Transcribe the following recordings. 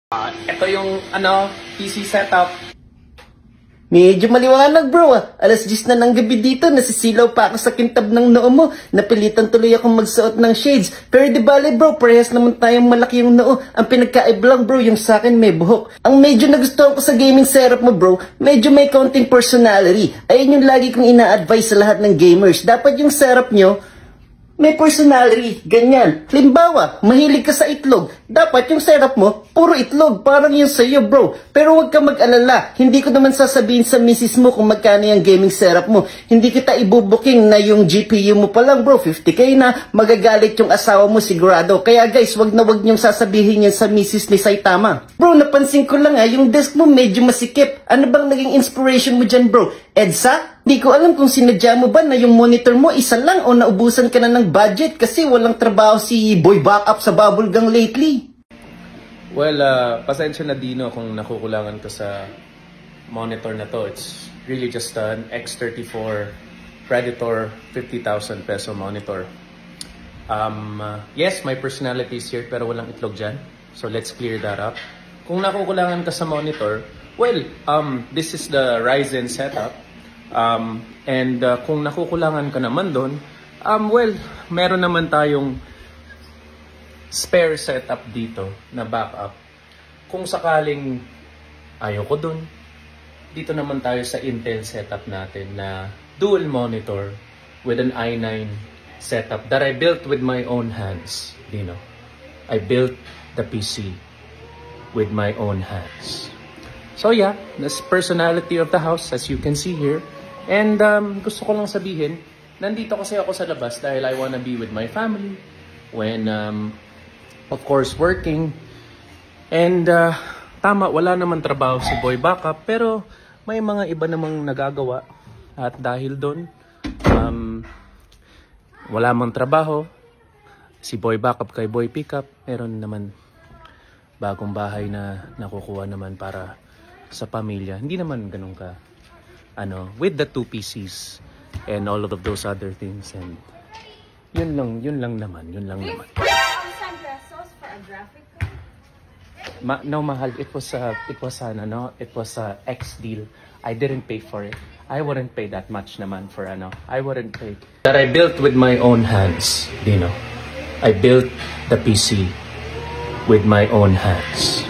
Ito yung PC setup. Medyo maliwanag bro Alas 10 na ng gabi dito, nasisilaw pa ako sa kintab ng noo mo. Napilitan tuloy akong magsuot ng shades. Pero di bale bro, parehas naman tayong malaki yung noo. Ang pinagkaib lang bro, yung sa akin may buhok. Ang medyo nagustuhan ko sa gaming setup mo bro, medyo may counting personality. Ayun yung lagi kong ina-advise sa lahat ng gamers. Dapat yung setup nyo may personality, ganyan. Halimbawa, mahilig ka sa itlog. Dapat yung setup mo, puro itlog. Parang yung sa'yo, bro. Pero huwag ka mag-alala. Hindi ko naman sasabihin sa misis mo kung magkano yung gaming setup mo. Hindi kita ibubuking na yung GPU mo pa lang, bro. 50k na. Magagalit yung asawa mo, sigurado. Kaya guys, wag na wag niyong sasabihin yan sa misis ni Saitama. Bro, napansin ko lang yung desk mo medyo masikip. Ano bang naging inspiration mo dyan, bro? EDSA? Di ko alam kung sinadya mo ba na yung monitor mo isa lang o naubusan ka na ng budget kasi walang trabaho si Boy Backup sa bubble gang lately. Well, pasensya na Dino kung nakukulangan ka sa monitor na to. It's really just an X34 Predator 50,000 peso monitor. Yes, my personality is here pero walang itlog dyan. So let's clear that up. Kung nakukulangan ka sa monitor, well, this is the Ryzen setup. Kung nakukulangan ka naman doon, well, meron naman tayong spare setup dito na backup. Kung sakaling ayoko doon, dito naman tayo sa Intel setup natin na dual monitor with an i9 setup that I built with my own hands. You know, I built the PC with my own hands. So yeah, this personality of the house as you can see here. And gusto ko lang sabihin, nandito kasi ako sa labas dahil I wanna be with my family when, of course, working. And tama, wala naman trabaho si Boy Backup pero may mga iba namang nagagawa. At dahil doon, wala mang trabaho, si Boy Backup kay Boy Pickup, meron naman bagong bahay na nakukuha naman para sa pamilya. Hindi naman ganun ka. With the 2 PCs and all of those other things, and yun lang naman. pesos for a graphic card? No, mahal. It was a X deal. I didn't pay for it. I wouldn't pay that much naman for I wouldn't pay. That I built with my own hands, Dino. I built the PC with my own hands.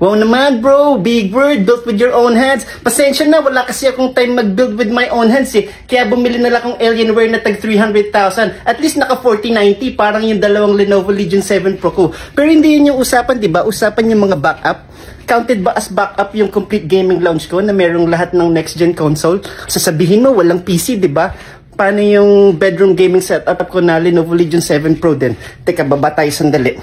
Wow naman bro, big word, built with your own hands. Pasensya na, wala kasi akong time mag-build with my own hands Kaya bumili na lang akong Alienware na tag 300,000. At least naka 4090, parang yung dalawang Lenovo Legion 7 Pro ko. Pero hindi yun yung usapan, di ba? Usapan yung mga backup. Counted ba as backup yung complete gaming lounge ko na merong lahat ng next-gen console? Sasabihin mo, walang PC, di ba? Paano yung bedroom gaming setup ko na Lenovo Legion 7 Pro din? Teka, baba tayo sandali.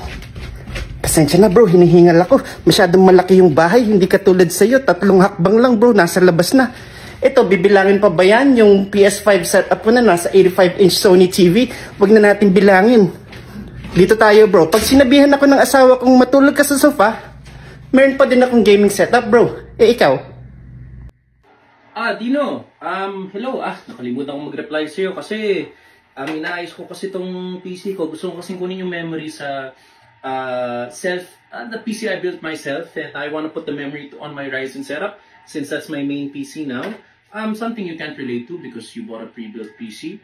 Pasensya na bro, hinihingal ako. Masyadong malaki yung bahay, hindi katulad sa'yo. 3 hakbang lang bro, nasa labas na. Ito, bibilangin pa ba yan? Yung PS5 setup ko na nasa 85-inch Sony TV. Huwag na natin bilangin. Dito tayo bro. Pag sinabihan ako ng asawa kong matulog ka sa sofa, meron pa din akong gaming setup bro. Ikaw? Dino. Hello. Nakalimutan ko mag-reply sa'yo kasi inaayos ko kasi tong PC ko. Gusto ko kasi kunin yung memory sa the PC I built myself, and I want to put the memory on my Ryzen setup since that's my main PC now. Something you can't relate to because you bought a pre-built PC.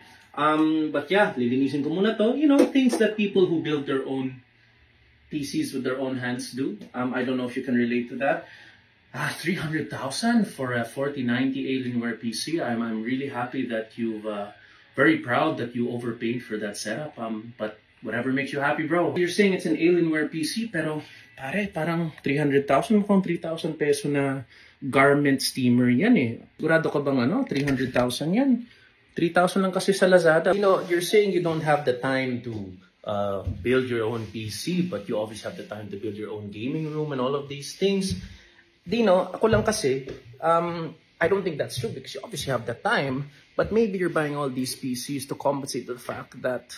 But yeah, lilinisin ko muna to. You know, things that people who build their own PCs with their own hands do. I don't know if you can relate to that. 300,000 for a 4090 Alienware PC. I'm really happy that you've very proud that you overpaid for that setup. But whatever makes you happy, bro. You're saying it's an Alienware PC, pero pare, parang 300,000, mukhang 3,000 peso na garment steamer yan Sigurado ka bang 300,000 yan? 3,000 lang kasi sa Lazada. You know, you're saying you don't have the time to build your own PC, but you obviously have the time to build your own gaming room and all of these things. Dino, ako lang kasi, I don't think that's true because you obviously have the time, but maybe you're buying all these PCs to compensate the fact that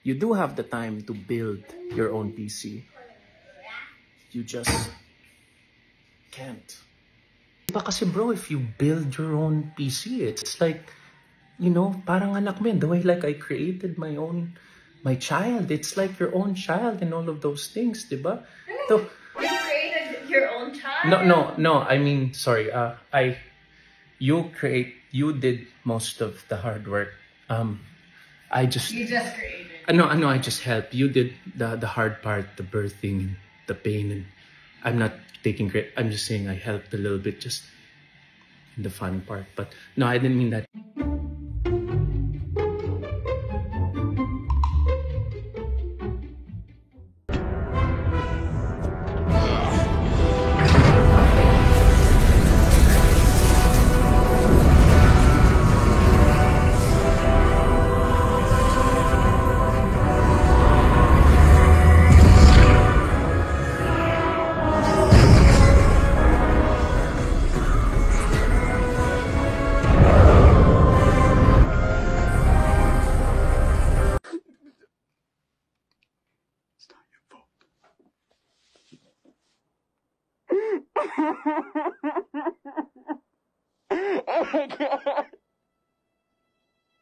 you do have the time to build your own PC. You just can't. Diba kasi bro, if you build your own PC, it's like, you know, parang anak mo yun. The way like I created my child. It's like your own child and all of those things, diba? So, you created time. No. I mean, sorry. You did most of the hard work. You just created. No, I just helped. You did the hard part, the birthing, the pain, and I'm not taking credit. I'm just saying I helped a little bit, just in the fun part. But no, I didn't mean that. Oh my God.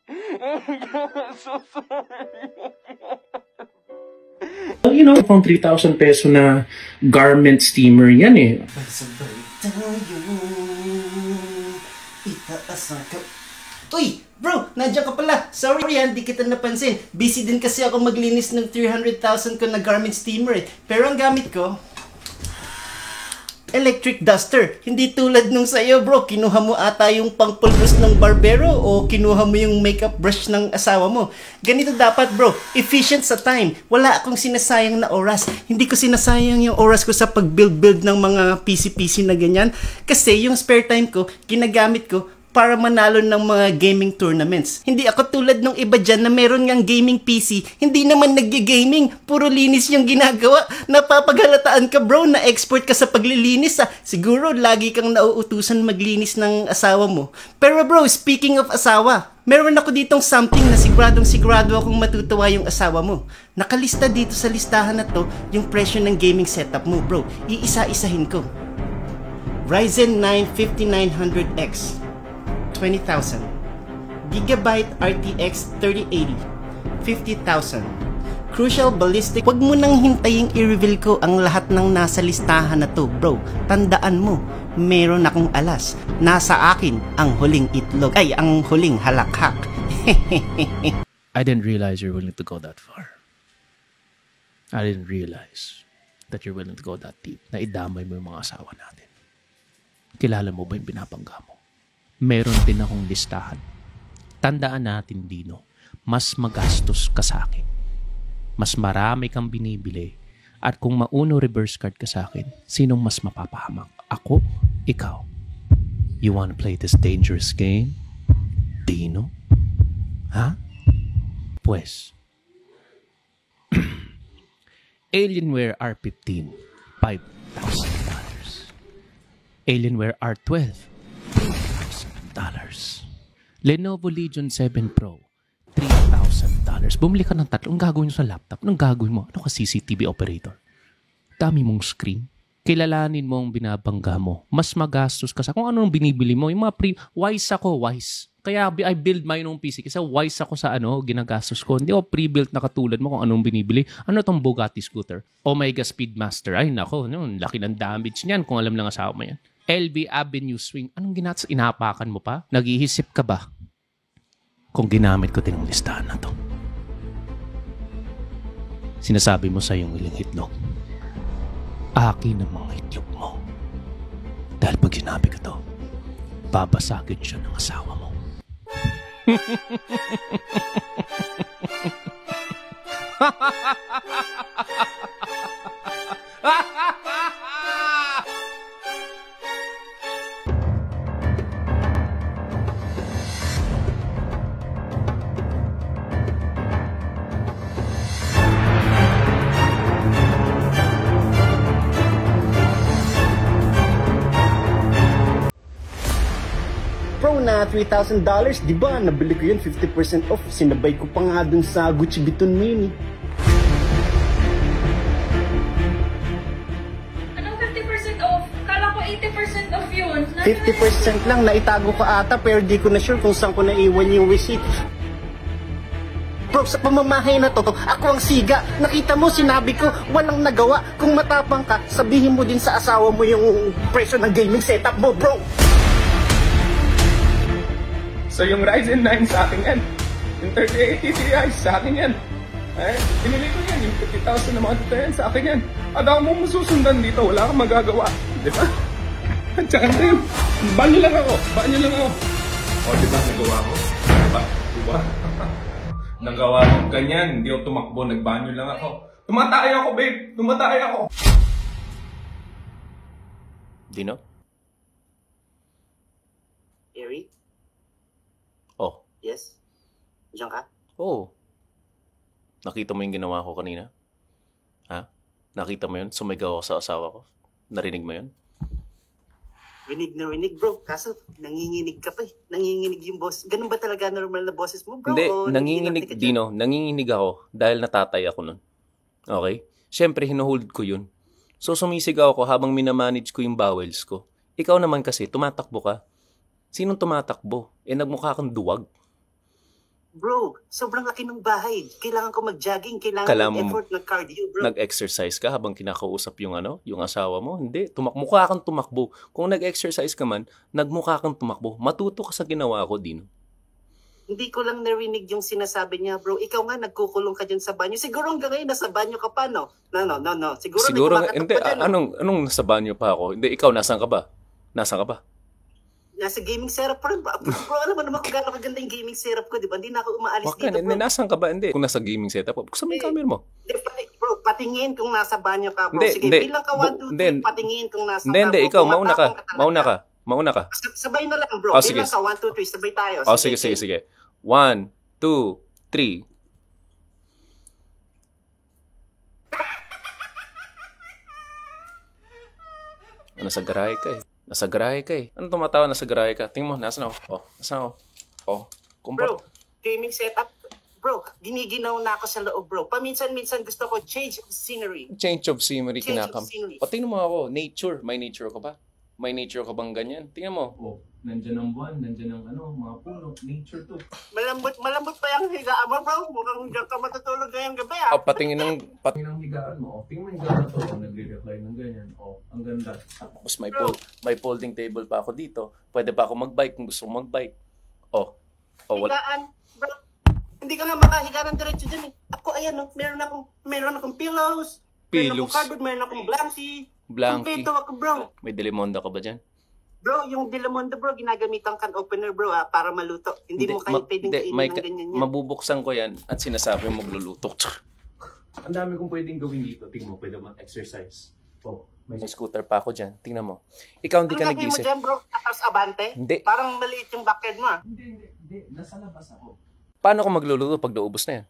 Oh my God, I'm so sorry. You know, pang 3,000 peso na garment steamer yan eh. Pagsabay tayo, itaas ang Uy, bro, nandiyan ka pala. Sorry, hindi kita napansin. Busy din kasi ako maglinis ng 300,000 ko na garment steamer eh. Pero ang gamit ko, electric duster. Hindi tulad nung sa'yo, bro. Kinuha mo ata yung pangpulbos ng barbero o kinuha mo yung makeup brush ng asawa mo. Ganito dapat, bro. Efficient sa time. Wala akong sinasayang na oras. Hindi ko sinasayang yung oras ko sa pag-build ng mga PC-PC na ganyan. Kasi yung spare time ko, ginagamit ko para manalo ng mga gaming tournaments. Hindi ako tulad ng iba dyan na meron ngang gaming PC, hindi naman nag-gaming, puro linis yung ginagawa. Napapaghalataan ka, bro, na expert ka sa paglilinis ah. Siguro lagi kang nauutusan maglinis ng asawa mo. Pero bro, speaking of asawa, meron ako ditong something na sigurado akong matutuwa yung asawa mo. Nakalista dito sa listahan na to yung presyo ng gaming setup mo, bro. Iisa-isahin ko. Ryzen 9 5900X 20,000. Gigabyte RTX 3080 50,000. Crucial Ballistic. Wag mo nang hintaying i-reveal ko ang lahat ng nasa listahan na to, bro. Tandaan mo, meron akong alas. Nasa akin ang huling itlog. Ay, ang huling halakhak. I didn't realize you're willing to go that far. I didn't realize that you're willing to go that deep. Na idamay mo yung mga asawa natin. Kilala mo ba yung binabangga mo? Meron din akong listahan. Tandaan natin, Dino, mas magastos ka sa akin. Mas marami kang binibili. At kung mauno reverse card ka sa akin, sinong mas mapapahamak? Ako? Ikaw? You wanna play this dangerous game? Dino? Ha? Pues. Alienware R15, $5,000. Alienware R12, $3,000. Lenovo Legion 7 Pro, $3,000. Bumili ka ng tatlo. Anong gagawin mo sa laptop? Anong gagawin mo? Ano ka CCTV operator? Dami mong screen. Kilalanin mo ang binabangga mo. Mas magastos ka sa kung anong binibili mo. Yung mga wise ako, wise. Kaya I build my own PC kasi wise ako sa ginagastos ko. Hindi ako pre-built na katulad mo kung anong binibili. Ano tong Bugatti scooter? Omega Speedmaster. Ay nako, laki ng damage niyan kung alam lang asawa mo yan. LB Avenue Swing. Anong ginagawa? Inapakan mo pa? Nag-iisip ka ba kung ginamit ko din ang listahan na to? Sinasabi mo sa iyong ilang itlog, akin ang mga itlog mo. Dahil pag sinabi ko to, babasagin siya ng asawa mo. Pro na $3,000, di ba? Nabili ko yun 50% off. Sinabay ko pa nga dun sa Gucci Vuitton Mini. Anong 50% off? Kala ko 80% off yun. 50% lang, naitago ko ata pero di ko na sure kung saan ko naiwan yung receipt. Bro, bro, sa pamamahay na to, ako ang siga. Nakita mo, sinabi ko, walang nagawa. Kung matapang ka, sabihin mo din sa asawa mo yung presyo ng gaming setup mo, bro. So yung Ryzen 9 sa akin yan. Yung 3080 Ti sa akin yan. Eh, pinili ko yan. Yung 50,000 na mga dito yan sa akin yan. At ako mong masusundan dito, wala kang magagawa. Di ba? At saka rin, banyo lang ako. Banyo lang ako. O, di ba? Nagawa ko. Di ba? Nagawa ko. Ganyan, hindi ako tumakbo. Nagbanyo lang ako. Tumatay ako, babe. Tumatay ako. Dino? Eric? Oh. Yes? Diyan ka? Oo. Nakita mo yung ginawa ko kanina? Ha? Nakita mo yun? Sumigaw ako sa asawa ko? Narinig mo yun? Rinig na rinig, bro. Kaso, nanginginig ka pa eh. Nanginginig yung boss. Ganun ba talaga normal na boses mo, bro? Hindi, O nanginginig, ka dyan? Dino, nanginginig ako dahil natatay ako nun. Okay? Siyempre, hinuhold ko yun. So, sumisigaw ako habang minamanage ko yung bowels ko. Ikaw naman kasi, tumatakbo ka. Sinong tumatakbo? Eh, nagmukha kang duwag. Bro, sobrang laki ng bahay. Kailangan ko mag-jogging. Kailangan Kailangan ng effort ng cardio, bro. Nag-exercise ka habang kinakausap yung yung asawa mo? Hindi. Mukha kang tumakbo. Kung nag-exercise ka man, nagmukha kang tumakbo. Matuto ka sa ginawa ko, Dino. Hindi ko lang narinig yung sinasabi niya, bro. Ikaw nga, nagkukulong ka dyan sa banyo. Siguro hanggang ngayon, nasa banyo ka pa, no? No. Siguro, nagkumakatok hindi. pa dyan, no? Anong nasa banyo pa ako? Hindi, ikaw, nasan ka ba? Nasan ka ba? Nasa gaming setup pa rin. Bro, alam mo naman kung gano'n kaganda yung gaming setup ko, di ba? Hindi na ako umaalis Waka, dito, bro. nasan ka ba? Hindi. Kung nasa gaming setup, gusto mo yung camera mo? Bro, patingin kung nasa banyo ka, bro. Hindi, Sige, hindi. bilang ka 1, 2, 3, patingin kung nasa Hindi, ikaw, mauna ka. Sabay na lang, bro. Oh, sige. Bilang ka 1, 2, 3, sabay tayo. Oh, sige. 1, 2, 3. Nasa garahe ka eh. Ano tumatawa? Nasa garahe ka. Tingnan mo, nasan ako? Nasan ako? Bro, gaming setup. Bro, giniginaw na ako sa loob, bro. Paminsan-minsan gusto ko change of scenery. Change of scenery, Change of kinakam. scenery. O, tingnan mo ako. Nature. May nature ka ba? May nature ka bang ganyan? Tingnan mo. Oh, nandyan ang buwan. Nandyan ang mga puno. Nature to. Malambot pa yung higaan mo, bro. Mukhang diyan ka matutulog ngayong gabi, ah. Patingin ng higaan mo. Tingnan mo yung higaan to. Nagre-recline ng ganyan. Ang ganda. Tapos may folding table pa ako dito. Pwede pa ako mag-bike kung gusto mong mag-bike. Wala. Higaan, bro. Hindi ka nga makahiga ng diretso dyan, eh. Ako, ayan, no. Meron akong pillows. Meron akong cardboard, meron akong blankie. Blankie. Kompleto ako, bro. May Delimonda ka ba dyan? Bro, yung Dilamondo, bro, ginagamitan can opener, bro, para maluto. Hindi mo kayo pwedeng kainin ng ganyan yan. Mabubuksan ko yan at sinasabi mo magluluto. Ang dami kong pwedeng gawin dito. Tingnan mo, pwede mag-exercise. May scooter pa ako dyan. Tingnan mo. Ikaw hindi ka nag-isip. Ano mo dyan, bro? Tapos abante? Hindi. Parang maliit yung backyard mo, ah. Hindi. Nasa labas ako. Paano ako magluluto pag naubos na yan?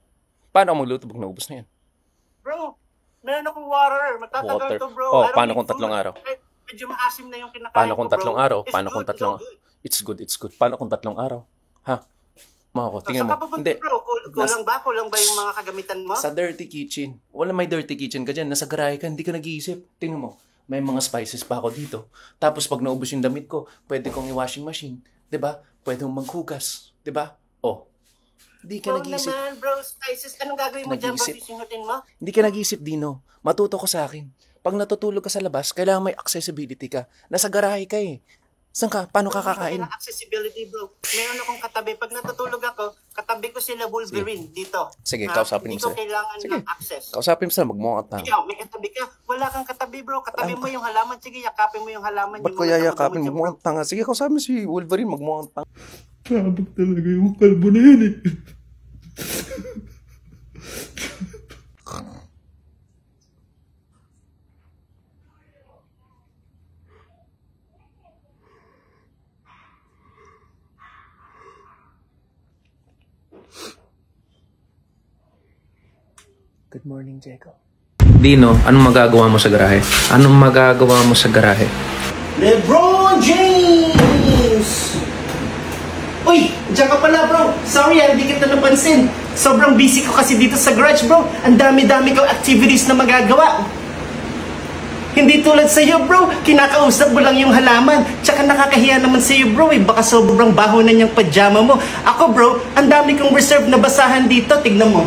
Paano ako magluluto pag naubos na yan? Bro, meron akong water. Matatagal to, bro. Paano kung 3 araw? Medyo maasim na yung kinakain Paano ko, kung 3 bro. araw? It's Paano kung good, 3 araw? It's good. Paano kung 3 araw? Ha? Tingnan mo. Hindi. Bro, kulang ba yung mga kagamitan mo? Sa dirty kitchen. Wala may dirty kitchen ka dyan. Nasa garahe ka, hindi ka nag-iisip. Tingnan mo. May mga spices pa ako dito. Tapos pag naubos yung damit ko, pwede kong i-washing machine. 'Di ba? Pwede mong maghugas. 'Di ba? Hindi ka nag-iisip. Naman, bro, spices. Anong gagawin mo dyan, bro? Sisingutin mo? Hindi ka nag-iisip, Dino. Matuto ko sa akin. Pag natutulog ka sa labas, kailangan may accessibility ka. Nasa garahe ka eh. Saan ka? Paano ka kakain? Accessibility, bro. Meron akong katabi. Pag natutulog ako, katabi ko sila Wolverine dito. Sige, kausapin mo sila. sila. Dito kailangan ng access. Kausapin mo sila, magmukhang tanga. Ikaw, may katabi ka. Wala kang katabi, bro. Katabi mo yung halaman. Sige, yakapin mo yung halaman. Ba't ko yayakapin? Magmukhang tanga. Sige, kausapin mo si Wolverine, magmukhang tanga. Sabag talaga yung kalbo na yan eh. Good morning, Jacob. Dino, anong magagawa mo sa garahe? LeBron James! Uy, diyan ka pala, bro. Sorry, hindi kita napansin. Sobrang busy ko kasi dito sa garage, bro. Ang dami-dami ko activities na magagawa. Hindi tulad sa'yo, bro. Kinakausap mo lang yung halaman. Tsaka nakakahiya naman sa'yo, bro. Baka sobrang baho na niyang pajama mo. Ako, bro, ang dami kong reserve na basahan dito. Tignan mo.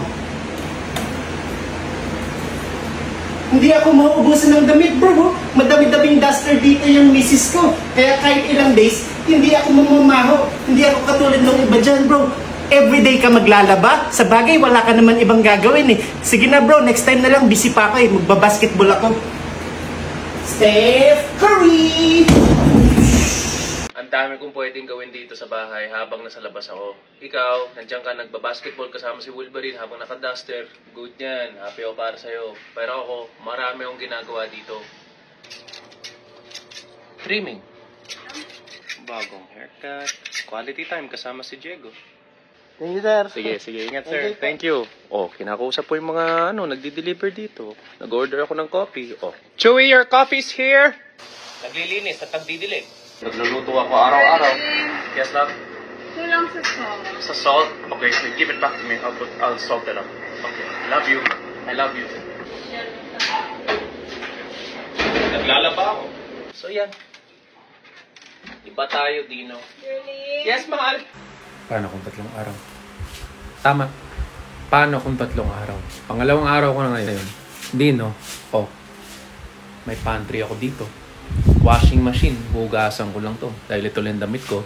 Hindi ako mauubusan ng damit, bro. Madami-daming duster dito yung misis ko. Kaya kahit ilang days, hindi ako mamamaho. Hindi ako katulad ng iba dyan, bro. Everyday ka maglalaba? Sa bagay, wala ka naman ibang gagawin eh. Sige na, bro. Next time na lang, busy pa ako eh. Magbabasketball ako. Steph Curry! Ang dami kong pwedeng gawin dito sa bahay habang nasa labas ako. Ikaw, nandiyan ka nagbabasketball kasama si Wolverine habang naka-duster. Good yan. Happy ako para sa'yo. Pero ako, marami akong ginagawa dito. Trimming. Bagong haircut. Quality time kasama si Diego. Thank you, sir. Sige. Ingat, sir. Thank you. Oh, kinakausap po yung mga, nagdi-deliver dito. Nag-order ako ng coffee. Oh. Chewy, your coffee's here! Naglilinis at nagdidilig. Nagluluto ako araw-araw. Yes, love? Kulang sa salt. Sa salt? Okay, so give it back to me. I'll salt it up. Okay. Love you. I love you. Naglalaba ako. So, yan. Iba tayo, Dino. Really? Yes, mahal. Paano kung 3 araw? Tama. Paano kung 3 araw? Pangalawang araw ko na ngayon. Dino. Oh. May pantry ako dito. Washing machine, hugasan ko lang to dahil ito lang damit ko.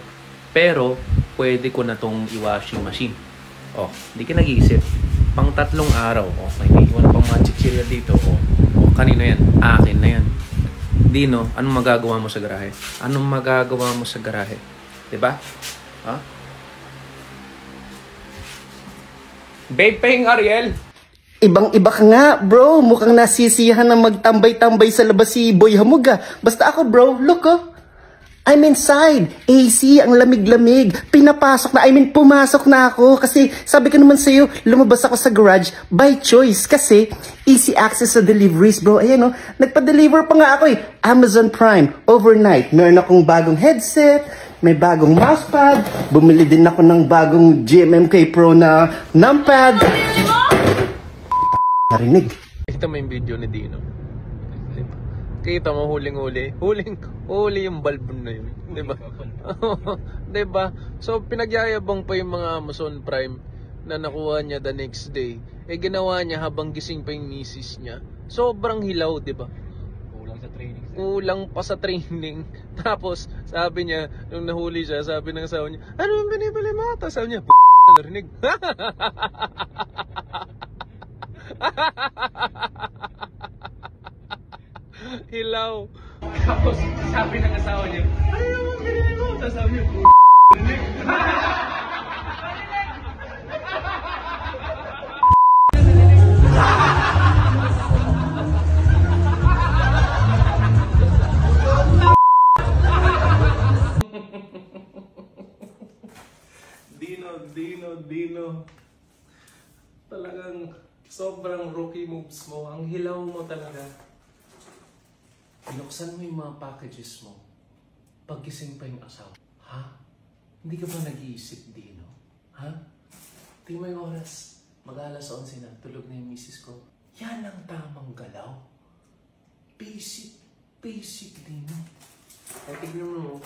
Pero, pwede ko na tong i-washing machine. Oh, hindi ka nag-iisip. Pang 3 araw. Oh, may iwan pang mga chichirya dito. Oh, kanino yan? Akin na yan. Dino, anong magagawa mo sa garahe? Anong magagawa mo sa garahe? Diba? Ha? Babe paying Ariel. Ibang-iba ka nga, bro. Mukhang nasisiyahan na magtambay-tambay sa labas si Boy Hamuga. Basta ako, bro, look oh. I'm inside. AC, ang lamig-lamig. Pinapasok na, pumasok na ako. Kasi sabi ko naman sa'yo, lumabas ako sa garage by choice. Kasi easy access sa deliveries, bro. Ayan oh, nagpa-deliver pa nga ako eh. Amazon Prime, overnight. Meron akong bagong headset, may bagong mousepad. Bumili din ako ng bagong GMMK Pro na numpad. Narinig. Kita mo yung video ni Dino. Kita mo huling-huli. Huli yung bulb na yun. Diba? Diba? So, pinagyayabang pa yung mga Amazon Prime na nakuha niya the next day. Ginawa niya habang gising pa yung misis niya. Sobrang hilaw, diba? Kulang pa sa training. Tapos, sabi niya, nung nahuli siya, sabi ng asawa niya, ano yung binibili mo? Tapos sabi niya, narinig. Hilaw. Tapos sabi ng asawa niya, ano yung binili mo? Tapos sabi niya, Dino. Talagang sobrang rookie moves mo. Ang hilaw mo talaga. Binuksan mo yung mga packages mo. Paggising pa yung asawa. Ha? Hindi ka ba nag-iisip, Dino? Ha? Tingnan mo yung oras. Mag-alas 11 na. Tulog na yung misis ko. Yan ang tamang galaw. Basic, Dino. Ay, tignan mo.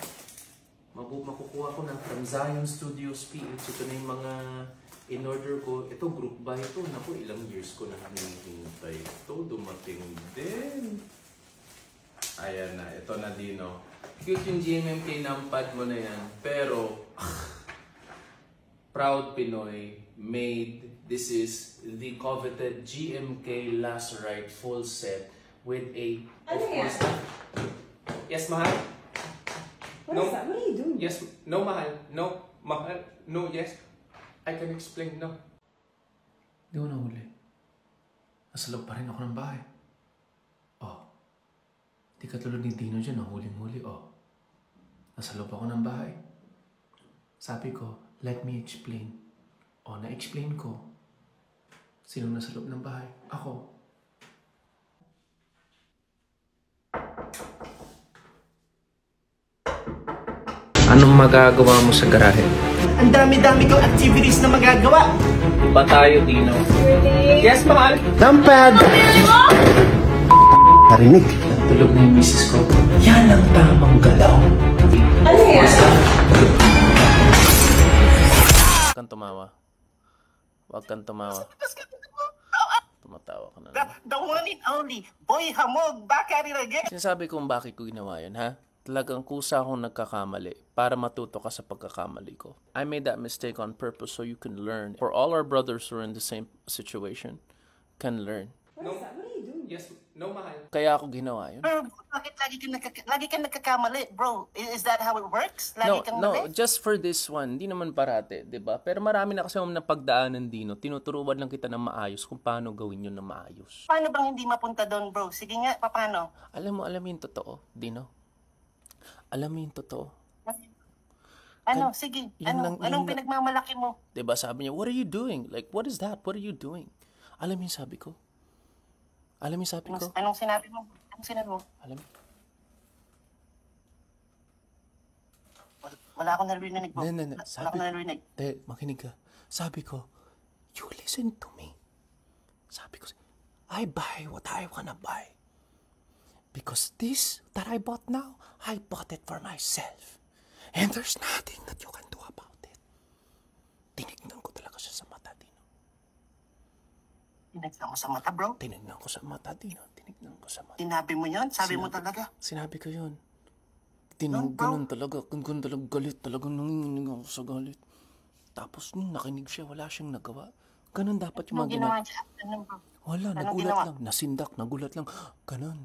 Makukuha ko na from Zion Studios PH. Ito na yung mga in-order ko. Ito, group buy ito. Naku, ilang years ko na hinihintay. Ito, dumating din. Ayan na. Ito na, Dino. Cute yung GMMK numpad mo na yan. Pero, proud Pinoy made. This is the coveted GMK Last Ride full set with a, of course, yes, mahal? What is that? What are you doing? Yes, no, mahal. No, mahal. No, yes. I can explain, no. Hindi ko nahuli. Nasa loob pa rin ako ng bahay. Oh. Di katulad ni Dino dyan, nahuling-huli. Oh. Nasa loob ako ng bahay. Sabi ko, let me explain. Oh, na-explain ko. Sino nasa loob ng bahay? Ako. Anong magagawa mo sa garahe? Ang dami-dami kong activities na magagawa. Iba tayo, Dino. Really? Yes, mahal. Numpad! Narinig. Tulog na yung misis ko. Yan ang tamang galaw. Ano yan? Huwag kang tumawa. Huwag kang tumawa. Tumatawa ka na naman. The one and only, Boy Hamog, back at it again. Sinasabi kong bakit ko ginawa yun, ha? Talagang kusa akong nagkakamali para matuto ka sa pagkakamali ko. I made that mistake on purpose so you can learn. For all our brothers who are in the same situation, can learn. What is that? What are you doing? Yes, no, mahal. Kaya ako ginawa yun. Bro, bakit lagi ka nagkakamali, bro? Is that how it works? Lagi kang No, mali? just for this one, hindi naman parate, 'di ba? Pero marami na kasi na pagdaanan dino, tinuturuan lang kita ng maayos kung paano gawin 'yun ng maayos. Paano bang hindi mapunta doon, bro? Sige nga, paano? Alam mo 'yung totoo, Dino. Alam mo 'yung totoo. Ano? Sige. yun lang- Anong yun lang- pinagmamalaki mo? 'Di ba? Sabi niya, "What are you doing? Like, what is that? What are you doing?" Alam mo 'yung sabi ko? Alam mo 'yung sabi ko? Anong sinabi mo? Anong sinabi mo? Alam mo? Wala akong narinig, bro. No. Wala akong narinig. Makinig ka. Sabi ko, you listen to me. Sabi ko, I buy what I wanna buy. Because this that I bought now, I bought it for myself. And there's nothing that you can do about it. Tinignan ko talaga siya sa mata, Dino. Tinignan mo sa mata, bro. Tinignan ko sa mata, Dino. Tinignan ko sa mata. Sinabi mo yun? Sabi mo talaga? Sinabi ko yun. Ganun, bro. Ganun talaga. Ganun talaga galit. Talagang nanginginig ako sa galit. Tapos nung nakinig siya, wala siyang nagawa. Ganun dapat yung Anong mga ginawa niya? Ano, bro? Wala, Anong nagulat ginawa? lang. Nasindak, nagulat lang. Ganun.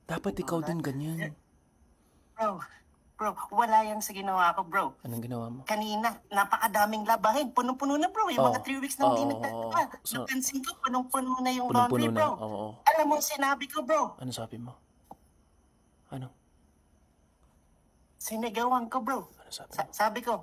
Dapat ikaw din ganyan. Bro, wala yan sa ginawa ko, bro. Anong ginawa mo? Kanina, napakadaming labahin. Punong-puno na, bro. Yung mga 3 weeks nang hindi Oo, nagtatawa. so- Napansin ko, punong-puno na yung Punong-puno laundry, na, bro. oo. Alam mo, sinabi ko, bro. Ano sabi mo? Ano? Sinigawan ko, bro. Ano sabi mo? Sabi ko,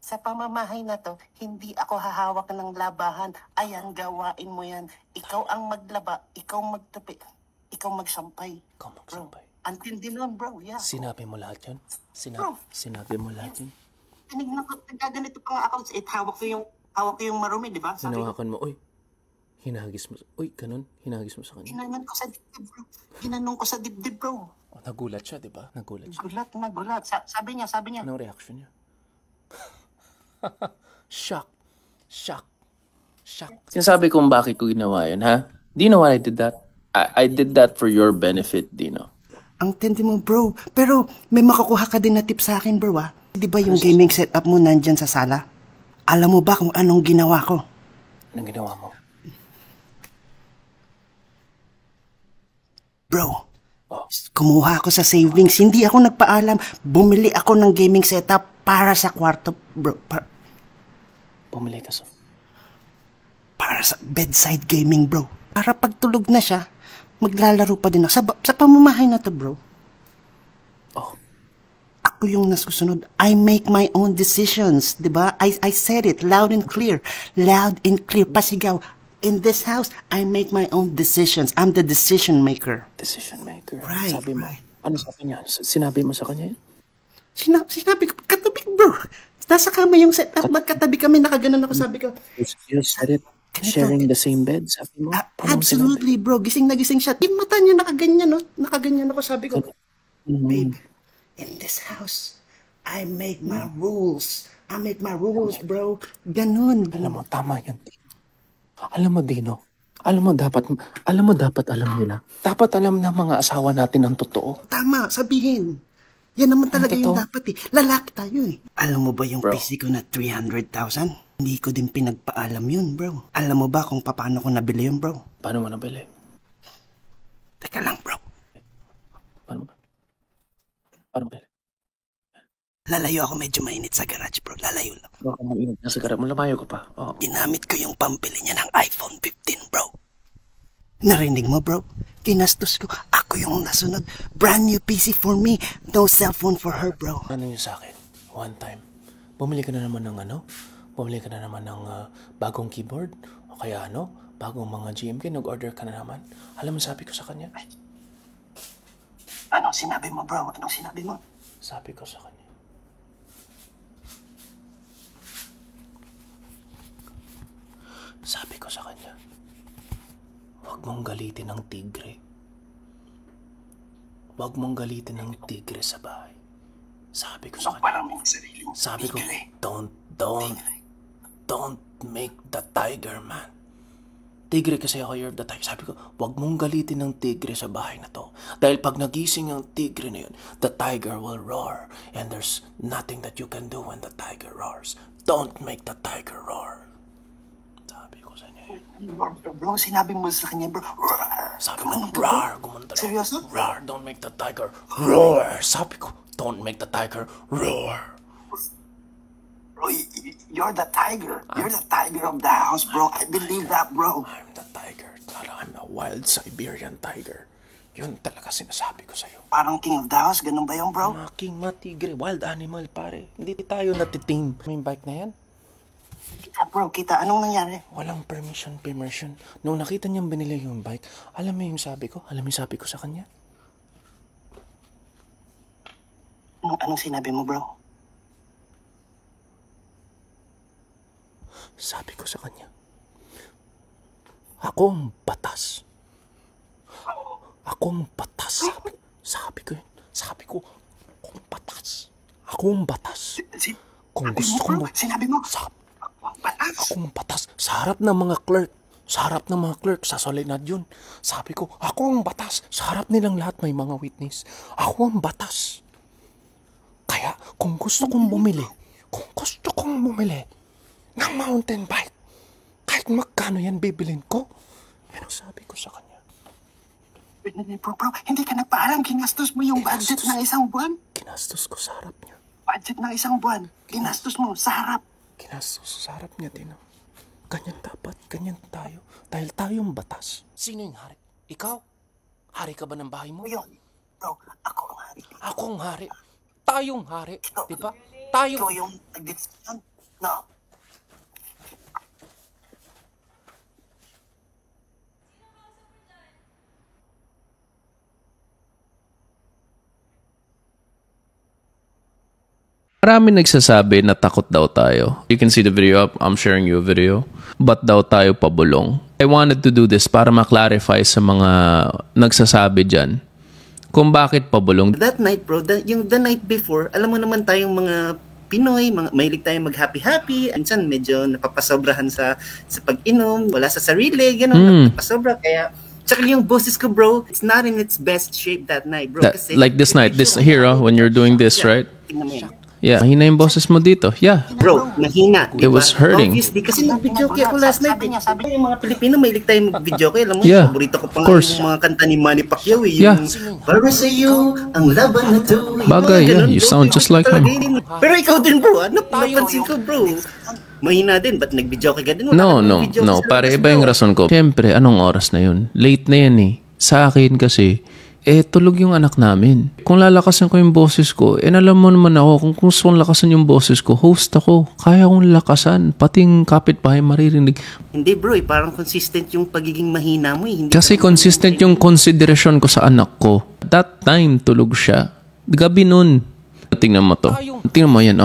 sa pamamahay na to, hindi ako hahawak ng labahan. Ayan, gawain mo yan. Ikaw ang maglaba, ikaw magtupi, ikaw magsampay. Ikaw magsampay. Antindi nun, bro. Yeah. Sinabi mo lahat yan? Bro. Sinabi mo lahat yan? Tinignan ko, nagaganito pa nga ako. Hawak ko yung marumi, di ba? Sabi ko, Hinawakan mo, uy. Hinagis mo. Uy, ganun. Hinagis mo sa kanya. ginanon ko sa dibdib, bro. Ginanong ko sa dibdib, bro. Oh, nagulat siya, di ba? Nagulat siya. Nagulat. Sabi niya. Anong reaction niya? Shock. Sinasabi kong bakit ko ginawa yun, ha? Do you know why I did that? I did that for your benefit, Dino. Ang tindi mo, bro. Pero may makukuha ka din na tip sa akin, bro, ah. Di ba yung gaming setup mo nandyan sa sala? Alam mo ba kung anong ginawa ko? Anong ginawa mo? Bro, kumuha ako sa savings. Hindi ako nagpaalam. Bumili ako ng gaming setup para sa kwarto, bro. Bumili ka sa... Para sa bedside gaming, bro. Para pagtulog na siya, maglalaro pa din ako. Sa pamamahay na to, bro. Oh. Ako yung nasusunod. I make my own decisions, di ba? I said it loud and clear. Loud and clear. Pasigaw. In this house, I make my own decisions. I'm the decision maker. Decision maker. Right, Sabi mo. right. Ano sabi niya? Sinabi mo sa kanya yun? Sinabi ko, katabi, bro. Nasa kama yung setup. Magkatabi kami, nakaganon ako, sabi ko. You said it. Sharing the same bed, sabi mo? Absolutely, bro. Gising na gising siya. Yung mata niya nakaganyan, no? Nakaganyan ako, sabi ko. Babe, in this house, I make my rules. I make my rules, bro. Ganun. Alam mo, tama yan. Alam mo, Dino. Alam mo, dapat alam nila. Dapat alam ng mga asawa natin ang totoo. Tama, sabihin. Yan naman talaga yung totoo? dapat eh. Lalaki tayo eh. Alam mo ba yung Bro. PC ko na 300,000? Hindi ko din pinagpaalam yun, bro. Alam mo ba kung paano ko nabili yun, bro? Paano mo nabili? Teka lang, bro. Paano nabili? Lalayo ako, medyo mainit sa garage, bro. Lalayo lang. Baka mainit na sa garap mo. Lamayo ko pa. Oo. Ginamit ko yung pampili niya ng iPhone 15, bro. Narinig mo, bro? Kinastos ko. Ako yung nasunod. Brand new PC for me. No cellphone for her, bro. Ano yun sa akin? One time. Bumili ka na naman ng ano? Bumili ka na naman ng bagong keyboard? O kaya ano? Bagong mga GMK? Nag-order ka na naman? Alam mo sabi ko sa kanya? Ay, Anong sinabi mo, bro? Anong sinabi mo? sabi ko sa kanya. Sabi ko sa kanya, huwag mong galitin ang tigre. Huwag mong galitin ng tigre sa bahay. Sabi ko sa kanya. Sabi ko, don't make the tiger man. Tigre kasi ako, you're the tiger. Sabi ko, huwag mong galitin ng tigre sa bahay na to. Dahil pag nagising ang tigre na yun, the tiger will roar. And there's nothing that you can do when the tiger roars. Don't make the tiger roar. Sabi ko sa niya. Bro, sinabi mo sa kanya, bro. Sabi ko, roar. Gumanda. Seryoso? Roar, don't make the tiger roar. Sabi ko, don't make the tiger roar. Bro, you're the tiger. You're the tiger of the house, bro. I believe that, bro. I'm the tiger. I'm a wild Siberian tiger. Yun talaga sinasabi ko sa'yo. Parang king of the house, ganun ba yun, bro? Mga king, mga tigre, wild animal, pare. Hindi tayo natitim. May bike na yan? Kita, bro, kita. Anong nangyari? Walang permission. Nung nakita niyang binili yung bike, alam mo yung sabi ko? Alam mo yung sabi ko sa kanya? Anong sinabi mo, bro? Sabi ko sa kanya, ako ang batas. Ako ang batas. Sabi ko yun. Sabi ko, akong batas. Ako ang batas. Kung gusto mo, sinabi mo, batas. Ako ang batas. Sa harap ng mga clerk. Sa harap ng mga clerk, sa solenad yun. Sabi ko, ako ang batas. Sa harap nilang lahat may mga witness. Ako ang batas. Kaya, kung gusto kong bumili ng mountain bike, kahit magkano yan bibilin ko. Pero sabi ko sa kanya, bro, hindi ka nagpaalam. Ginastos mo yung budget ng isang buwan. Ginastos ko sa harap niya. Budget ng isang buwan. Ginastos mo sa harap. Ginastos sa harap niya, Tino. Ganyan dapat, ganyan tayo. Dahil tayong batas. Sino yung hari? Ikaw? Hari ka ba ng bahay mo? Yun. Bro, ako ang hari. Ako ang hari. Tayong hari. Diba? Tayo. Ikaw yung nag-decision. No. Marami nagsasabi na takot daw tayo. You can see the video up. I'm sharing you a video. Ba't daw tayo pabulong? I wanted to do this para ma-clarify sa mga nagsasabi dyan kung bakit pabulong. That night, bro, the night before, alam mo naman tayong mga Pinoy, mahilig tayong mag-happy-happy. Minsan medyo napapasobrahan sa pag-inom, wala sa sarili, gano'n, napapasobra. Kaya, tsaka yung boses ko, bro, it's not in its best shape that night, bro. Kasi, like this night, this here, when you're doing this, right? Tingnan mo yan. Yeah, mahina yung boses mo dito. Yeah. Bro, mahina. It was hurting. Obviously, kasi nag-videoke ako last night. Sabi yung mga Pilipino, mahilig tayong mag-videoke. Alam mo, Yeah, paborito ko pa of course. yung mga kanta ni Manny Pacquiao. Yeah. Yung, para sa iyo, ang laban na to. Bagay, yeah. You sound just like him. Pero ikaw din, bro. Napansin ko, bro. Mahina din. Ba't nag-videoke ka din? No. Pare, iba yung rason ko. Siyempre, anong oras na yun? Late na yan eh. Sa akin kasi, tulog yung anak namin. Kung lalakasan ko yung boses ko, alam mo naman ako, kung gusto kong lakasan yung boses ko, host ako. Kaya kong lakasan. Pati yung kapitbahay maririnig. Hindi, bro. Parang consistent yung pagiging mahina mo. Hindi Kasi consistent yung consideration ko sa anak ko. That time, tulog siya. Gabi nun. Tingnan mo to. Tingnan mo yan,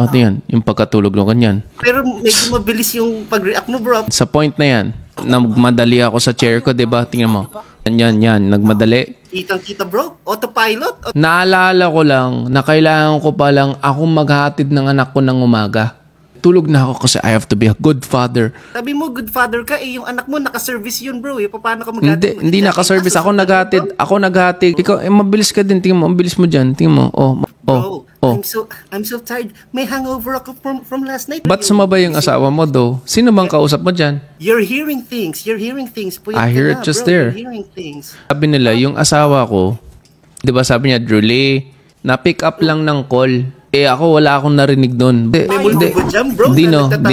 tingnan. Yung pagkatulog ng kanyan. Pero medyo mabilis yung pag-react mo, bro. Sa point na yan, nagmadali ako sa chair ko, diba? Tingnan mo. Yan, nagmadali. Kitang-kita, bro. Autopilot. Naalala ko lang na kailangan ko palang akong maghatid ng anak ko ng umaga. Tulog na ako kasi I have to be a good father. Sabi mo, good father ka, yung anak mo, naka-service yun, bro. Paano ka maghatid? Hindi naka-service. Ako naghatid. Ikaw, mabilis ka din. Tingnan mo, mabilis mo dyan. Tingnan mo. Bro, I'm so tired. May hangover ako from last night. Ba't sumabay yung asawa mo, though? Sino bang kausap mo dyan? You're hearing things. I hear it just bro. there. You're hearing things. Sabi nila, yung asawa ko, di ba sabi niya, Julie, na-pick up lang ng call. Ako, wala akong narinig doon. Hindi, no. May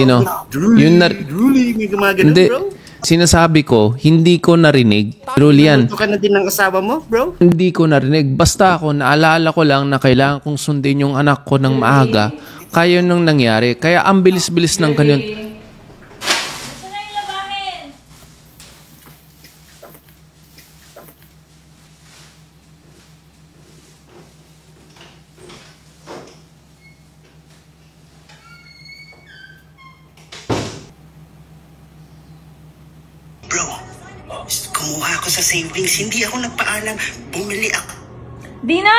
gumagano, bro. Sinasabi ko, hindi ko narinig. Julian. Ito ka na din ng asawa mo, bro? Hindi ko narinig. Basta ako, naalala ko lang na kailangan kong sundin yung anak ko ng maaga. Kaya nung nangyari. Kaya ang bilis-bilis ng kanyon. Gusto na yung labahin. Bro, kumuha ako sa savings. Hindi ako nagpaalam. Bumili ako. Dina!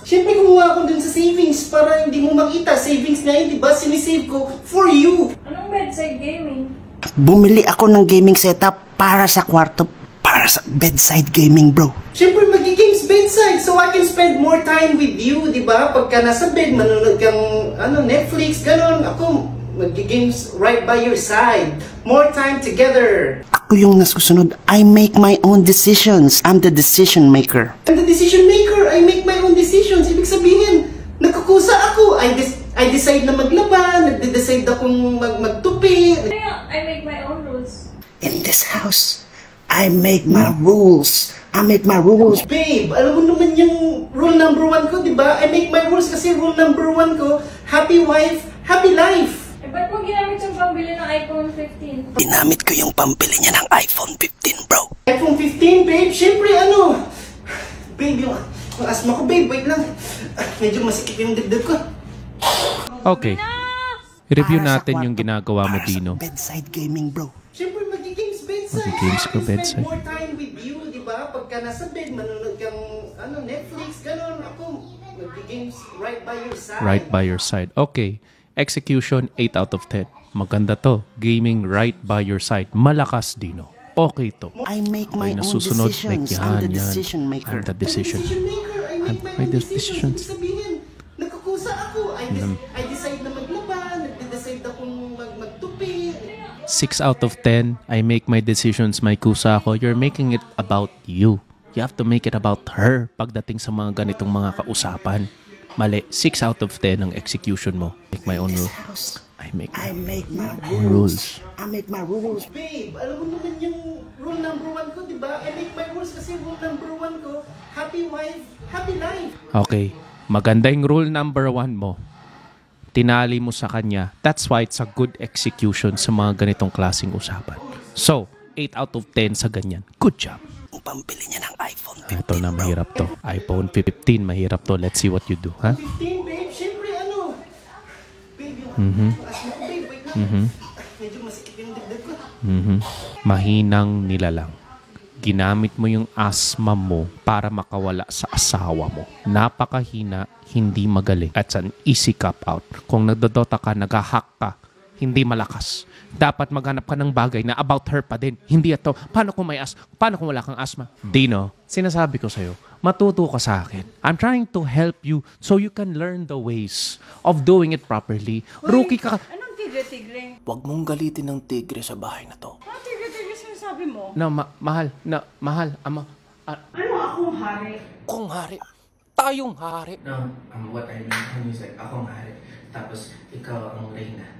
Siyempre kumuha ako dun sa savings para hindi mo makita. Savings na yun, di ba? Sinisave ko for you. Anong bedside gaming? Bumili ako ng gaming setup para sa kwarto, para sa bedside gaming, bro. Siyempre magi-games bedside so I can spend more time with you, di ba? Pagka nasa bed, manonood kang Netflix, ganon. Ako, magi-games right by your side. More time together. Ako yung nasusunod. I make my own decisions. I'm the decision maker. I'm the decision maker. I make my own decisions. Ibig sabihin, nagkukusa ako. I decide na maglaba, nagde-decide akong magtupi. I make my own rules. In this house, I make my rules. I make my rules. Babe, alam mo naman yung rule number 1 ko, di ba? I make my rules kasi rule number 1 ko, happy wife, happy life. Eh, ba't mo ginamit yung pambili ng iPhone 15? Ginamit ko yung pambili niya ng iPhone 15, bro. iPhone 15, babe? Siyempre, babe, yung asma ko, babe, wait lang. Medyo masikip yung dibdib ko. Okay. I-review natin yung ginagawa mo, Dino. Bedside gaming, bro. Siyempre, magi-games bedside. Magi-games ka bedside. More time with you, di ba? Pagka nasa bed, manonood kang Netflix, ganon. Ako, magi-games right by your side. Right by your side. Okay. Execution, 8 out of 10. Maganda to. Gaming right by your side. Malakas, Dino. Okay to. I make my own nasusunod, decisions. like, I'm the yan. decision maker. I'm the decision. I make my my own decisions. decisions. Ibig sabihin, nagkukusa ako. I decide na maglaba, nagde-decide akong magtupi. 6 out of 10. I make my decisions. May kusa ako. You're making it about you. You have to make it about her pagdating sa mga ganitong mga kausapan. Mali. 6 out of 10 ang execution mo. Make my own rules. I make my own rules. I make my rules. Babe, alam mo naman yung rule number 1 ko, di ba? I make my rules kasi rule number 1 ko, happy wife, happy life. Okay. Maganda yung rule number 1 mo. Tinali mo sa kanya. That's why it's a good execution sa mga ganitong klaseng usapan. So, 8 out of 10 sa ganyan. Good job. Ang pambili niya ng iPhone 15. Ito na, mahirap to. iPhone 15, mahirap to. Let's see what you do, ha? 15, babe. Siyempre, babe, yung asma ko, babe, wait lang. Medyo masikip yung dibdib ko. Mahinang nilalang. Ginamit mo yung asma mo para makawala sa asawa mo. Napakahina, hindi magaling. That's an easy cop out. Kung nagdodota ka, nag-hack ka, hindi malakas. Dapat maghanap ka ng bagay na about her pa din. Hindi ito, paano kung wala kang asma? Dino, sinasabi ko sa'yo, matuto ka sa akin. I'm trying to help you so you can learn the ways of doing it properly. Rookie ka. Anong tigre-tigre? Huwag mong galitin ng tigre sa bahay na to. Anong tigre-tigre sinasabi mo? No, mahal, ama. Ano akong hari? Kung hari, tayong hari. No, what I mean is like, akong hari. Tapos, ikaw ang reyna.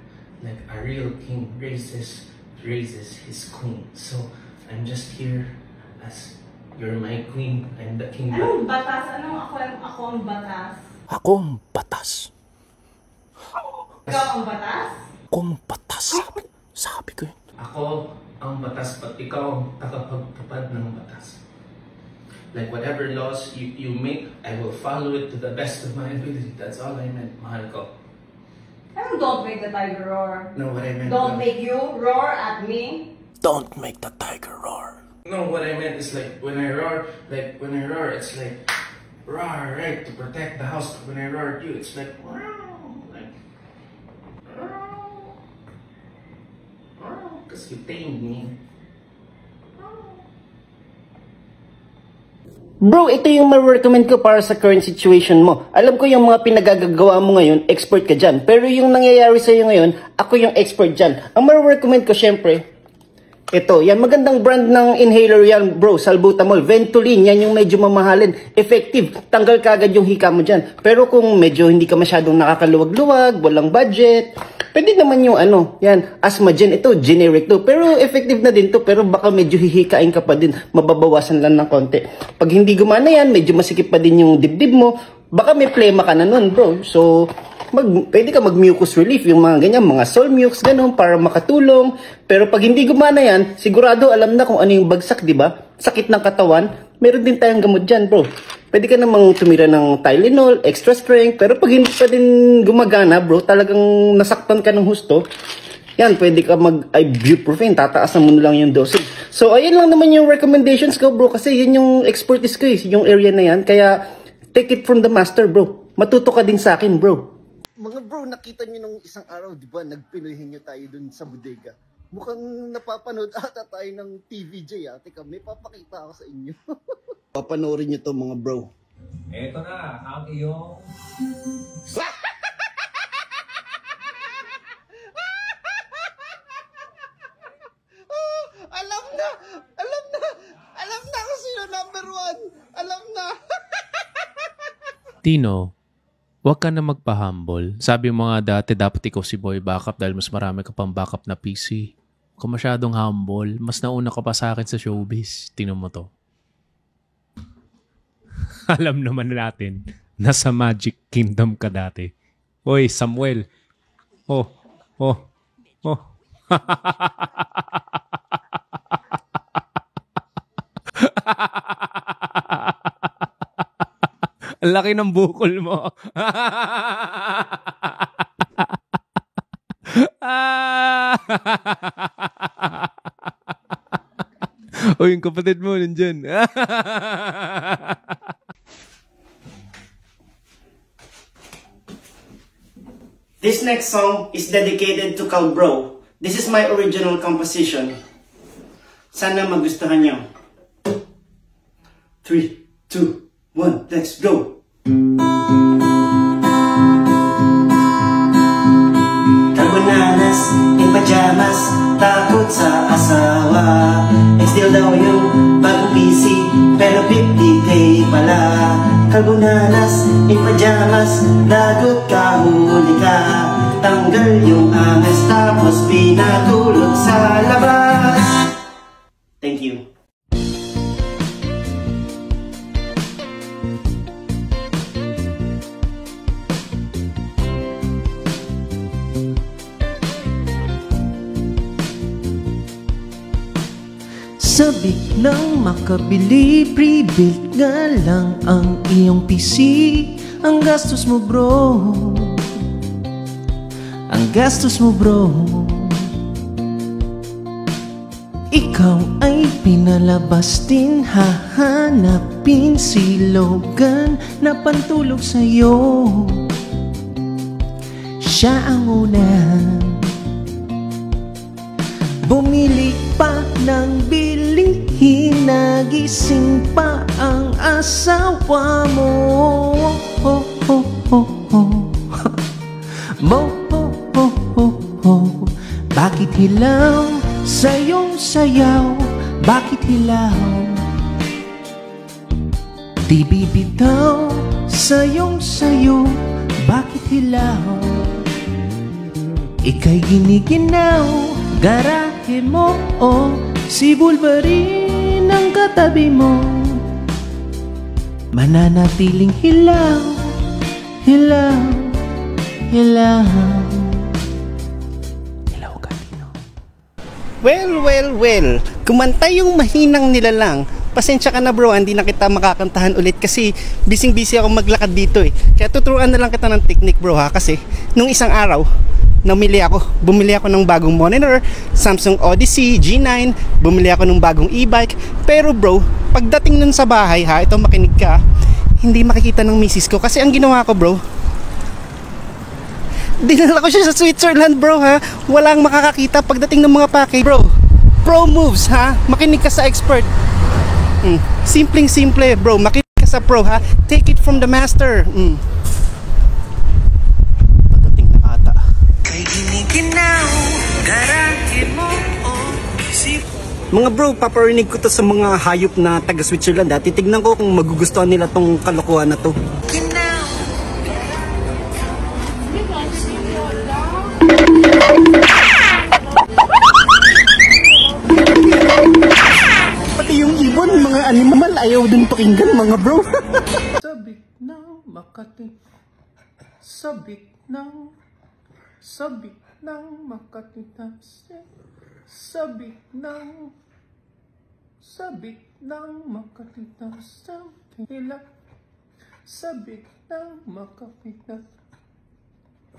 Like, a real king raises his queen. So, I'm just here as you're my queen. I'm the king. Anong batas? Ako ang batas? Ako ang batas. Ikaw ang batas? Ako ang batas. Sabi ko yun. Ako ang batas, but ikaw ang tagapagtupad ng batas. Like, whatever laws you make, I will follow it to the best of my ability. That's all I meant, mahal ko. Don't make the tiger roar. No, what I meant Don't was- make you roar at me. Don't make the tiger roar. No, what I meant is like when I roar, it's like roar, right, to protect the house. When I roar at you, it's like because you tamed me. Bro, ito yung ma-recommend ko para sa current situation mo. Alam ko yung mga pinagagagawa mo ngayon, expert ka dyan. Pero yung nangyayari sa'yo ngayon, ako yung expert dyan. Ang ma-recommend ko syempre, ito, yan, magandang brand ng inhaler yan, bro, salbutamol. Ventolin, yan yung medyo mamahalin. Effective, tanggal kagad yung hika mo dyan. Pero kung medyo hindi ka masyadong nakakaluwag-luwag, walang budget, pwede naman yung yan, Asthmagen, ito, generic to. Pero effective na din to, pero baka medyo hihikain ka pa din. Mababawasan lang ng konti. Pag hindi gumana yan, medyo masikip pa din yung dibdib mo, baka may plema ka na nun, bro. So, pwede ka mag-mucus relief, yung mga ganyan, mga Solmux, ganun, para makatulong. Pero pag hindi gumana yan, sigurado alam na kung ano yung bagsak, di ba? Sakit ng katawan, meron din tayong gamot dyan, bro. Pwede ka namang tumira ng Tylenol, extra strength, pero pag hindi pa din gumagana, bro, talagang nasaktan ka ng husto, yan, pwede ka mag-ibuprofen, tataasan mo na lang yung dosage. So, ayun lang naman yung recommendations ko, bro, kasi yun yung expertise ko, yung area na yan. Kaya, Take it from the master, bro. Matuto ka din sa akin, bro. Mga bro, nakita nyo nung isang araw, di ba, nagpinoyhin nyo tayo dun sa bodega. Mukhang napapanood ata tayo ng TVJ, ah. Teka, may papakita ako sa inyo. Papanoorin nyo to, mga bro. Eto na, ang iyong... Alam na kung sino number 1. Alam na. Tino, huwag ka na magpa-humble. Sabi mo nga dati dapat ikaw si boy backup dahil mas marami ka pang backup na PC. Kung masyadong humble, mas nauna ka pa sa akin sa showbiz. Tingnan mo to. Alam naman natin, nasa Magic Kingdom ka dati. Oy, Samuel. Oh. Ang laki ng bukol mo. O, yung kapatid mo nandyan. This next song is dedicated to Cal Bro. This is my original composition. Sana magustuhan nyo. 3, 2, 1, let's go! Carbonanas in pajamas, takot sa asawa. Still daw yung bagong PC, pero 50k pala. Carbonanas in pajamas, lagot ka, huli ka. Tanggal yung angas, tapos pinatulog sa labas. Thank you. Sabik ng makabili, pre-built nga lang ang iyong PC. Ang gastos mo bro, ang gastos mo bro. Ikaw ay pinalabas din, hahanapin si Logan na pantulog sa'yo. Siya ang una, bumili pa ng bilihin, nagising pa ang asawa mo. Mo bakit hilaw sa iyong sayaw? Bakit hilaw? Di bibitaw sa iyong sayo. Bakit hilaw? Ika'y giniginaw, garahe mo, oh, si Wolverine ang katabi mo. Mananatiling hilaw, hilaw, hilaw. Hilaw ka, Tino. Well, kumanta yung mahinang nilalang. Pasensya ka na bro, hindi na kita makakantahan ulit kasi busy ako maglakad dito eh. Kaya tuturuan na lang kita ng technique bro ha, kasi nung isang araw bumili ako ng bagong monitor, Samsung Odyssey G9, bumili ako ng bagong e-bike. Pero bro, pagdating nun sa bahay ha, ito makinig ka, hindi makikita ng misis ko kasi ang ginawa ko bro, dinala ko siya sa Switzerland bro ha. Walang makakakita pagdating ng mga package bro. Pro moves ha, makinig ka sa expert. Simpleng-simple bro, makinig ka sa pro ha. Take it from the master. Pagdating na ata. Kay giniginaw, garahe mo, oh, mga bro, paparinig ko to sa mga hayop na taga Switzerland ha. Titignan ko kung magugustuhan nila tong kalokohan na to. Pati yung ibon, mga animal, ayaw din pakinggan mga bro. Sabik ng Makati, sabik ng Makati, sabik ng Makati, hila, sabik ng Makati,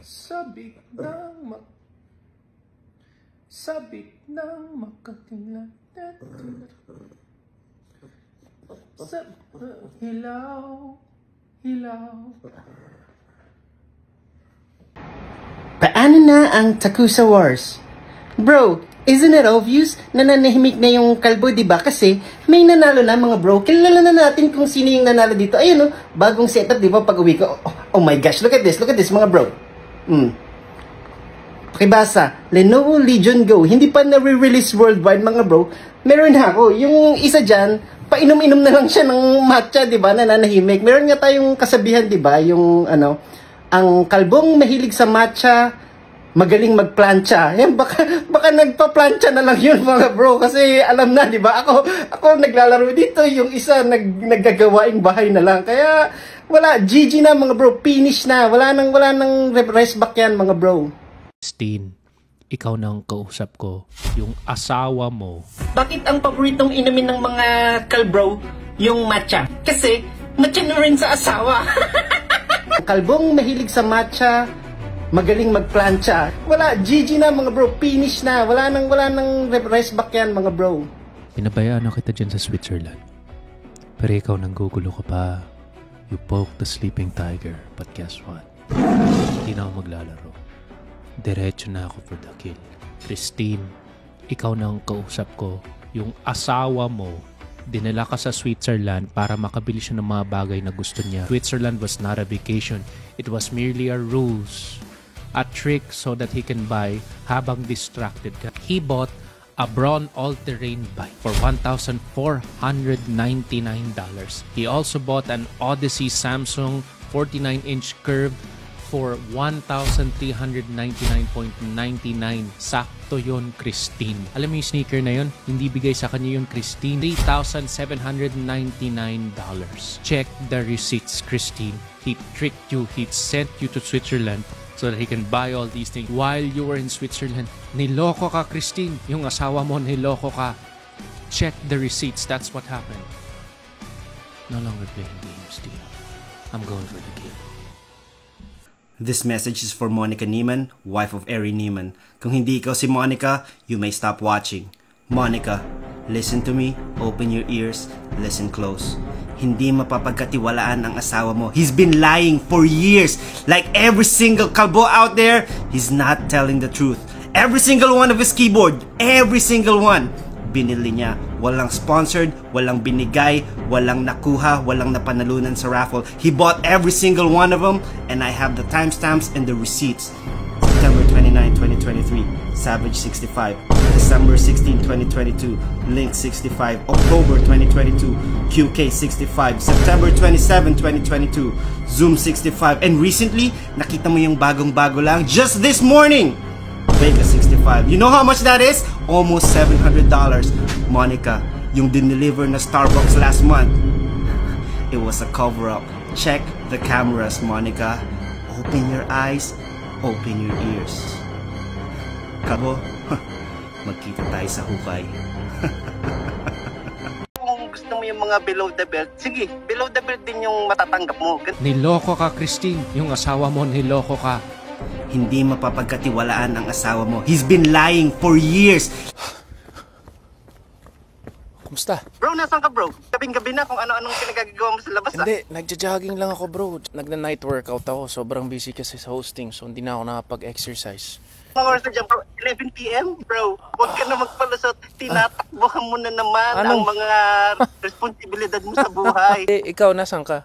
sabik ng Makati, hilaw, Hilaw. Paano na ang Takusa Wars? Bro, isn't it obvious na nanahimik na yung kalbo, diba? Kasi may nanalo na mga bro. Kilala na natin kung sino yung nanalo dito. Ayun oh, bagong setup, diba? Pag uwi ko, oh my gosh, look at this mga bro. Pakibasa, Lenovo Legion Go. Hindi pa na-release worldwide mga bro. Meron na ako. Yung isa dyan, painom-inom na lang siya ng matcha, diba? Nananahimik. Meron nga tayong kasabihan, diba? Yung ano, ang kalbong mahilig sa matcha, magaling magplancha. Yan, baka nagpa-plancha na lang yun mga bro. Kasi alam na, di ba? Ako naglalaro dito. Yung isa naggagawaing bahay na lang. Kaya wala, GG na mga bro. Finish na. Wala nang rest back yan mga bro. Christine, ikaw nang kausap ko, yung asawa mo. Bakit ang paboritong inumin ng mga kalbro yung matcha? Kasi matcha na rin sa asawa. Kalbong mahilig sa matcha, magaling magplancha. Wala, GG na mga bro, finish na. Wala nang rest back yan mga bro. Pinabayaan na kita dyan sa Switzerland. Pero ikaw nanggugulo ka pa. You poke the sleeping tiger. But guess what? Hindi na ako maglalaro. Diretso na ako for the kill. Christine, ikaw nang kausap ko. Yung asawa mo, dinala ka sa Switzerland para makabili siya ng mga bagay na gusto niya. Switzerland was not a vacation. It was merely a ruse. A trick so that he can buy habang distracted ka. He bought a Braun all-terrain bike for $1,499. He also bought an Odyssey Samsung 49-inch curve for $1,399.99. Sakto yun, Christine. Alam mo yung sneaker na yun? Hindi bigay sa kanya yung Christine. $3,799. Check the receipts, Christine. He tricked you. He sent you to Switzerland so that he can buy all these things while you were in Switzerland. Niloko ka, Christine. Yung asawa mo, niloko ka. Check the receipts. That's what happened. No longer playing games, dear. I'm going for the kill. This message is for Monica Niemann, wife of Ari Niemann. Kung hindi ikaw si Monica, you may stop watching. Monica, listen to me, open your ears, listen close. Hindi mapapagkatiwalaan ang asawa mo. He's been lying for years. Like every single kalbo out there, he's not telling the truth. Every single one of his keyboard, every single one, binili niya. Walang sponsored, walang binigay, walang nakuha, walang napanalunan sa raffle. He bought every single one of them, and I have the timestamps and the receipts. September 29, 2023, Savage 65. December 16, 2022, Link 65. October 2022, QK 65. September 27, 2022, Zoom 65. And recently, nakita mo yung bagong-bago lang just this morning, Vega 65. You know how much that is? Almost $700. Monica, yung dineliver na Starbucks last month, it was a cover-up. Check the cameras, Monica. Open your eyes, open your ears. Kabo, magkita tayo sa hukay. Kung gusto mo yung mga below the belt, sige, below the belt din yung matatanggap mo. Niloko ka, Christine. Yung asawa mo, niloko ka. Hindi mapapagkatiwalaan ang asawa mo. He's been lying for years. Kumusta? Bro, nasan ka bro? Gabing-gabi na kung ano-anong pinagagawa mo sa labas. Hindi, nagja-jogging lang ako bro. Nagna-night workout ako. Sobrang busy kasi sa hosting so hindi na ako nakapag-exercise. Mga oras na dyan bro, 11 PM bro. Huwag ka na magpalusot. Tinatakbuhan mo na naman ang mga responsibilidad mo sa buhay. Ikaw, nasan ka?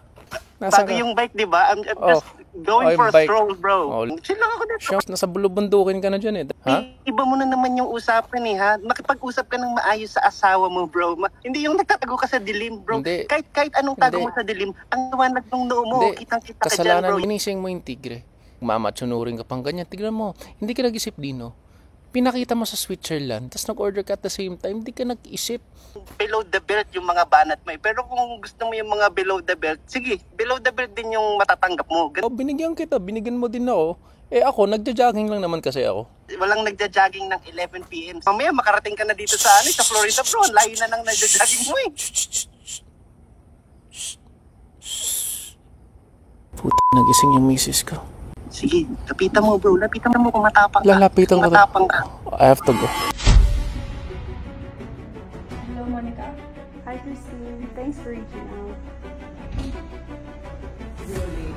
Nasaan Bago yung bike, di ba? I'm just going for a stroll, bro. Chill lang ako dito. Nasa bulubundukin ka na dyan eh. Ha? Iba mo na naman yung usapan eh, ha? Makipag-usap ka ng maayos sa asawa mo, bro. Hindi yung nagtatago ka sa dilim, bro. Hindi. Kahit anong tago mo sa dilim, ang liwanag ng noo mo, kitang-kita ka dyan, bro. Kasalanan, ginising mo yung tigre. Mamatsunurin ka pang ganyan. Tignan mo, hindi ka nag-isip Dino. Pinakita mo sa Switzerland, tapos nag-order ka at the same time, hindi ka nag-isip. Below the belt yung mga banat mo eh. Pero kung gusto mo yung mga below the belt, sige, below the belt din yung matatanggap mo. Binigyan kita, binigyan mo din ako. Eh ako, nagja-jogging lang naman kasi ako. Walang nagja-jogging ng 11 PM. Mamaya makarating ka na dito sa sa Florida bro. Layo na ng nagja-jogging mo eh. Puti, nagising yung misis ko. Sige, lapitan mo bro. Lapitan mo kung matapang ka. Lalapitan ko. Matapang ka. I have to go. Hello, Monica. Hi, Christine. Thanks for reaching out. Really?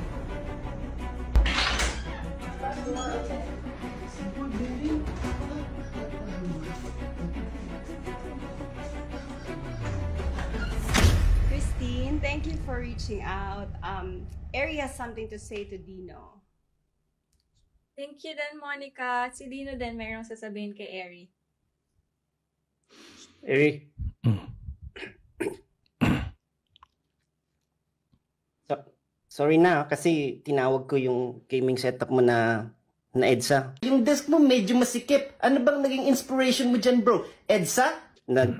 Christine, thank you for reaching out. Ari has something to say to Dino. Thank you din, Monica. Si Dino din mayroong sasabihin kay Eri. Eri. Sorry na kasi tinawag ko yung gaming setup mo na EDSA. Yung desk mo medyo masikip. Ano bang naging inspiration mo dyan, bro? EDSA?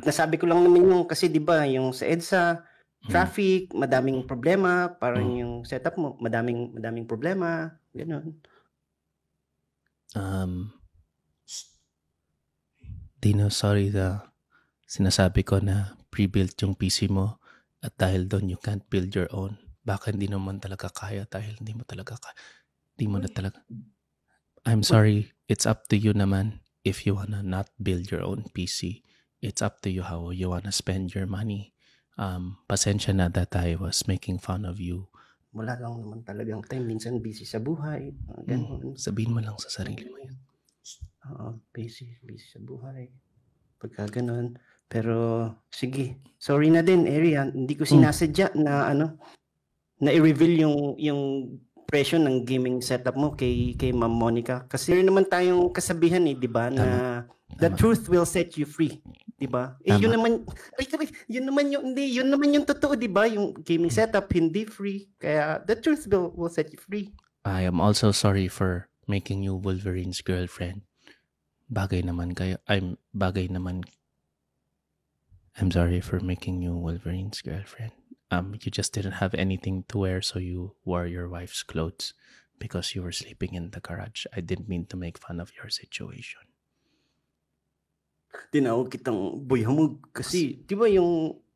Nasabi ko lang naman yung kasi 'di ba yung sa EDSA, traffic, madaming problema, parang yung setup mo, madaming problema, gano'n. Dino, sorry sinasabi ko na pre-built yung PC mo at dahil doon you can't build your own. Baka hindi naman talaga kaya dahil hindi mo na talaga. I'm sorry, it's up to you naman if you wanna not build your own PC. It's up to you how you wanna spend your money. Pasensya na that I was making fun of you. Wala lang naman talagang time. Minsan busy sa buhay. Ganun. Sabihin mo lang sa sarili mo yan. Oo, busy sa buhay. Pagka ganun. Pero, sige. Sorry na din, Eri. Hindi ko sinasadya na na i-reveal yung presyo ng gaming setup mo kay Ma'am Monica. Kasi meron naman tayong kasabihan di ba, na the truth will set you free. Di ba? Yun naman yung totoo, di ba? Yung gaming setup, hindi free. Kaya the truth will set you free. I am also sorry for making you Wolverine's girlfriend. I'm sorry for making you Wolverine's girlfriend. You just didn't have anything to wear, so you wore your wife's clothes because you were sleeping in the garage. I didn't mean to make fun of your situation. Tinawag kitang boy hamog kasi, di ba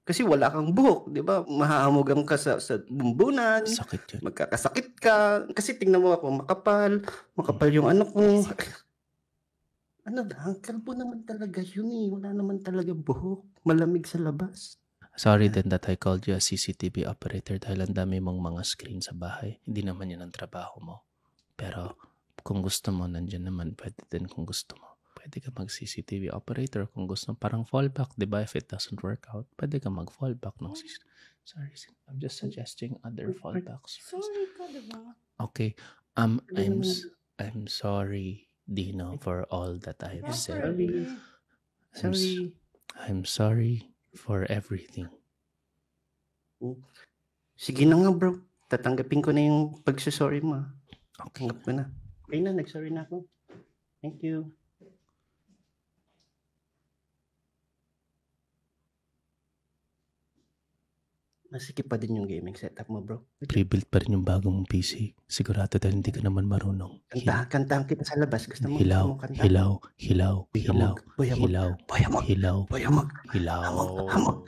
kasi wala kang buhok, di ba? Mahahamogan ka sa bumbunan. Sakit yun. Magkakasakit ka. Kasi tingnan mo ako, makapal yung ano ko. Kalbo naman talaga yun Wala naman talaga buhok. Malamig sa labas. Sorry then that I called you a CCTV operator dahil ang dami mong mga screen sa bahay. Hindi naman yan ang trabaho mo. Pero kung gusto mo, nandyan naman. Pwede din kung gusto mo. Pwede ka mag-CCTV operator kung gusto mo. Parang fallback, di ba? If it doesn't work out, pwede ka mag-fallback ng CCTV. Sorry, I'm just suggesting other fallbacks. Sorry ka, diba? Okay. I'm sorry, Dino, for all that I've said. Sorry. I'm sorry for everything. Sige na nga, bro. Tatanggapin ko na yung pagsasorry mo. Okay. Tanggap ko na. Okay na, nagsorry na ako. Thank you. Masikip pa din yung gaming setup mo, bro. Pre-built pa rin yung bagong PC. Sigurado dahil hindi ka naman marunong. Kantahan kita sa labas. Gusto mo? Hilaw. Hamog. Hamog.